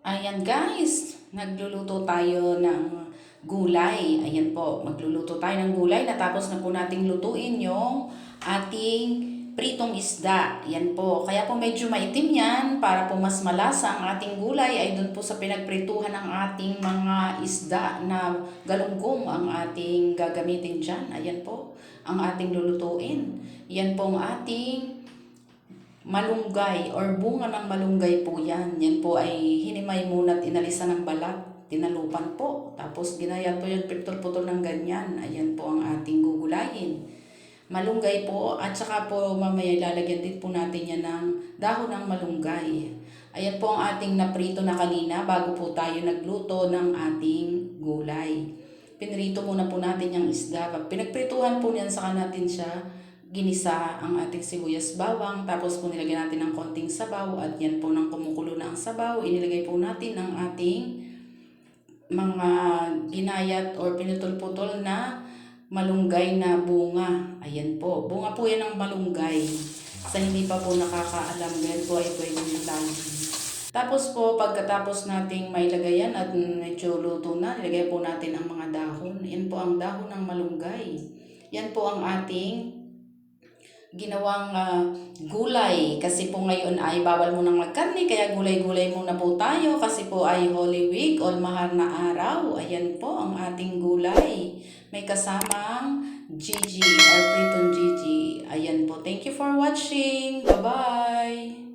Ayan guys, nagluluto tayo ng gulay. Ayan po, magluluto tayo ng gulay. Natapos na po nating lutuin yung ating pritong isda. Ayan po, kaya po medyo maitim yan para po mas malasa ang ating gulay ay dun po sa pinagprituhan ng ating mga isda na galunggong ang ating gagamitin dyan. Ayan po, ang ating lulutuin. Yan po ang ating malunggay or bunga ng malunggay po yan. Yan po ay hinimay muna at inalisan ng balat. Tinalupan po. Tapos ginayat po yung putol-putol ng ganyan. Ayan po ang ating gugulayin. Malunggay po at saka po mamaya lalagyan din po natin yan ng dahon ng malunggay. Ayan po ang ating naprito na kanina bago po tayo nagluto ng ating gulay. Pinrito muna po natin yung isda. Pag pinagprituhan po niyan, saka natin siya ginisa ang ating sibuyas bawang, tapos po nilagyan natin ng konting sabaw at yan po nang kumukulo na ang sabaw, inilagay po natin ang ating mga ginayat or pinutol-putol na malunggay na bunga. Ayan po, bunga po yan ng malunggay. Sa hindi pa po nakakaalam, yan po ay pwedeng ilagay. Tapos po, pagkatapos nating may lagayan at medyo luto na, nilagay po natin ang mga dahon. Yan po ang dahon ng malunggay. Yan po ang ating ginawang gulay kasi po ngayon ay bawal mo nang magkarne kaya gulay-gulay muna po tayo kasi po ay Holy Week o mahal na araw. Ayan po ang ating gulay. May kasamang Gigi or Pritong Gigi. Ayan po. Thank you for watching. Bye-bye!